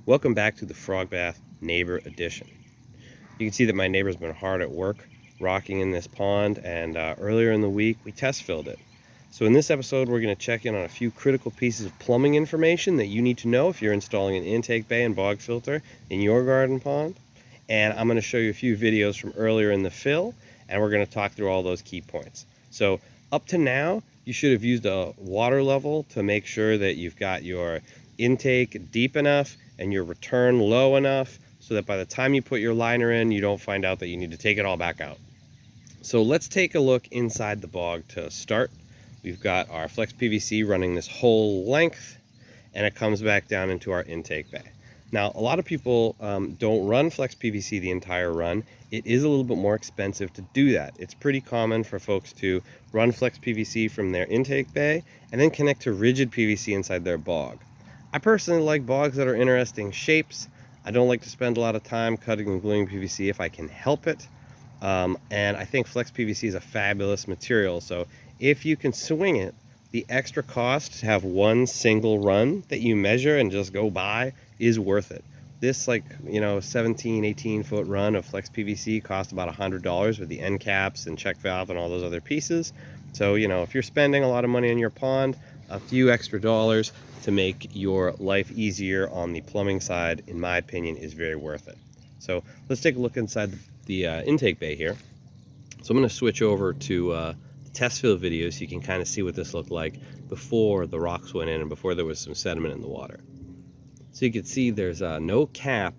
Welcome back to the Frog Bath Neighbor Edition. You can see that my neighbor's been hard at work rocking in this pond, and earlier in the week we test filled it. So in this episode we're going to check in on a few critical pieces of plumbing information that you need to know if you're installing an intake bay and bog filter in your garden pond. And I'm going to show you a few videos from earlier in the fill, and we're going to talk through all those key points. So up to now, you should have used a water level to make sure that you've got your intake deep enough and your return low enough so that by the time you put your liner in, you don't find out that you need to take it all back out. So let's take a look inside the bog to start. We've got our flex PVC running this whole length, and it comes back down into our intake bay. Now, a lot of people don't run flex PVC the entire run. It is a little bit more expensive to do that. It's pretty common for folks to run flex PVC from their intake bay and then connect to rigid PVC inside their bog. I personally like bogs that are interesting shapes. I don't like to spend a lot of time cutting and gluing PVC if I can help it. And I think flex PVC is a fabulous material. So if you can swing it, the extra cost to have one single run that you measure and just go by is worth it. This 17, 18 foot run of flex PVC cost about $100 with the end caps and check valve and all those other pieces. So, if you're spending a lot of money on your pond, a few extra dollars to make your life easier on the plumbing side, in my opinion, is very worth it. So let's take a look inside the intake bay here. So I'm going to switch over to the test fill video so you can kind of see what this looked like before the rocks went in and before there was some sediment in the water. So you can see there's no cap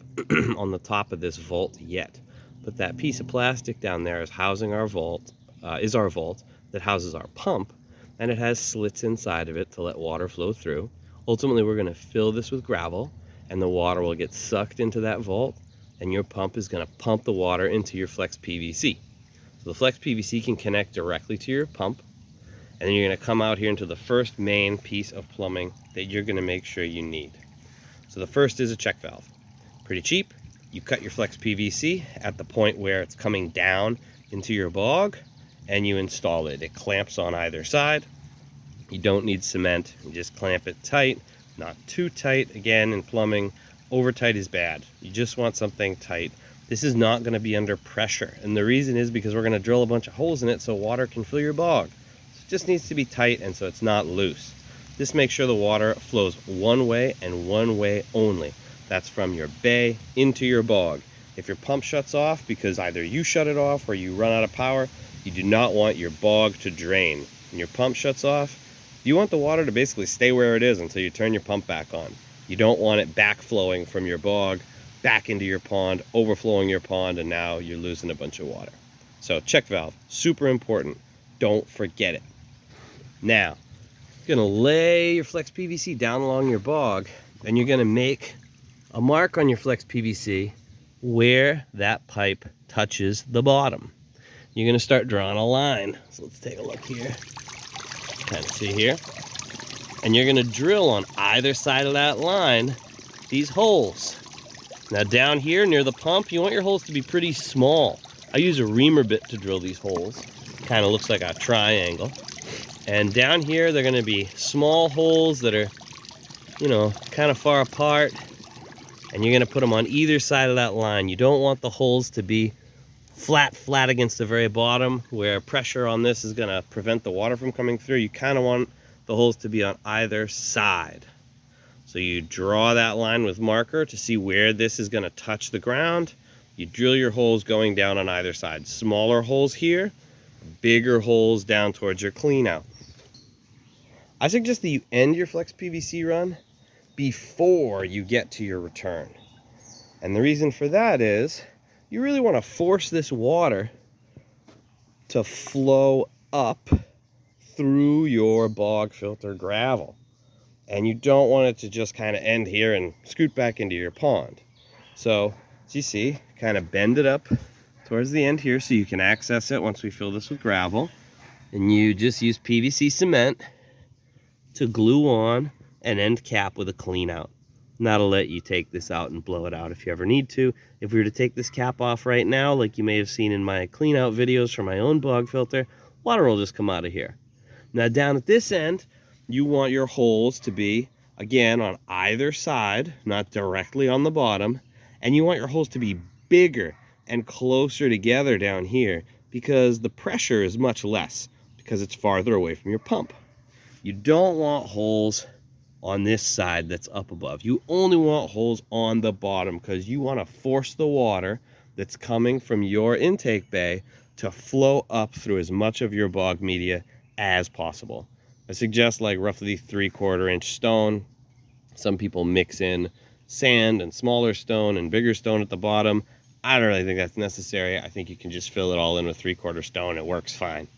on the top of this vault yet, but that piece of plastic down there is housing our vault, that houses our pump, and it has slits inside of it to let water flow through. Ultimately, we're going to fill this with gravel, and the water will get sucked into that vault, and your pump is going to pump the water into your flex PVC. So the flex PVC can connect directly to your pump, and then you're going to come out here into the first main piece of plumbing that you're going to make sure you need. So the first is a check valve. Pretty cheap. You cut your flex PVC at the point where it's coming down into your bog, and you install it. It clamps on either side. You don't need cement. You just clamp it tight, not too tight. Again, in plumbing, over tight is bad. You just want something tight. This is not going to be under pressure, and the reason is because we're going to drill a bunch of holes in it so water can fill your bog. So it just needs to be tight, and so it's not loose. This makes sure the water flows one way and one way only. That's from your bay into your bog. If your pump shuts off because either you shut it off or you run out of power, you do not want your bog to drain. When your pump shuts off, you want the water to basically stay where it is until you turn your pump back on. You don't want it backflowing from your bog back into your pond, overflowing your pond, and now you're losing a bunch of water. So check valve, super important. Don't forget it. Now, you're going to lay your flex PVC down along your bog, and you're going to make a mark on your flex PVC where that pipe touches the bottom. You're going to start drawing a line. So let's take a look here. Kind of see here. And you're going to drill on either side of that line these holes. Now down here near the pump, you want your holes to be pretty small. I use a reamer bit to drill these holes. Kind of looks like a triangle. And down here, they're going to be small holes that are, kind of far apart. And you're going to put them on either side of that line. You don't want the holes to be flat against the very bottom where pressure on this is going to prevent the water from coming through. You kind of want the holes to be on either side. So you draw that line with marker to see where this is going to touch the ground. You drill your holes going down on either side. Smaller holes here, bigger holes down towards your clean out. I suggest that you end your flex PVC run before you get to your return. And the reason for that is you really want to force this water to flow up through your bog filter gravel. And you don't want it to just kind of end here and scoot back into your pond. So, as you see, kind of bend it up towards the end here so you can access it once we fill this with gravel. And you just use PVC cement to glue on an end cap with a clean out. And that'll let you take this out and blow it out if you ever need to. If we were to take this cap off right now, like you may have seen in my clean out videos for my own bog filter, water will just come out of here. Now down at this end, you want your holes to be again, on either side, not directly on the bottom. And you want your holes to be bigger and closer together down here because the pressure is much less because it's farther away from your pump. You don't want holes on this side that's up above. You only want holes on the bottom because you want to force the water that's coming from your intake bay to flow up through as much of your bog media as possible. I suggest like roughly 3/4 inch stone. Some people mix in sand and smaller stone and bigger stone at the bottom. I don't really think that's necessary. I think you can just fill it all in with 3/4 stone. It works fine.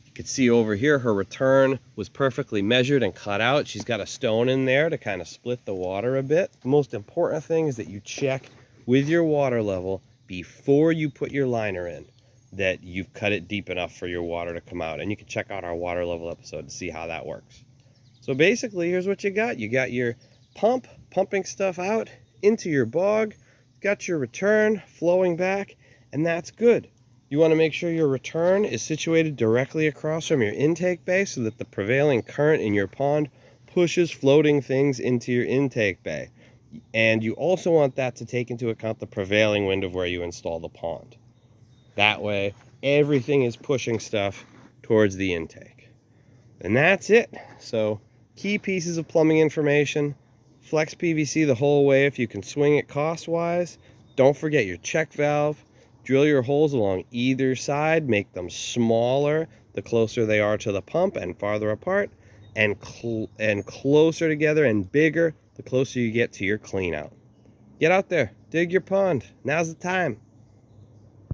You can see over here her return was perfectly measured and cut out. She's got a stone in there to kind of split the water a bit. The most important thing is that you check with your water level before you put your liner in that you've cut it deep enough for your water to come out. And you can check out our water level episode to see how that works. So basically, here's what you got. You got your pump pumping stuff out into your bog, got your return flowing back, and that's good. You want to make sure your return is situated directly across from your intake bay so that the prevailing current in your pond pushes floating things into your intake bay. And you also want that to take into account the prevailing wind of where you install the pond. That way, everything is pushing stuff towards the intake. And that's it. So, key pieces of plumbing information: flex PVC the whole way if you can swing it cost-wise. Don't forget your check valve. Drill your holes along either side, make them smaller the closer they are to the pump and farther apart, and closer together and bigger the closer you get to your clean out. Get out there, dig your pond. Now's the time.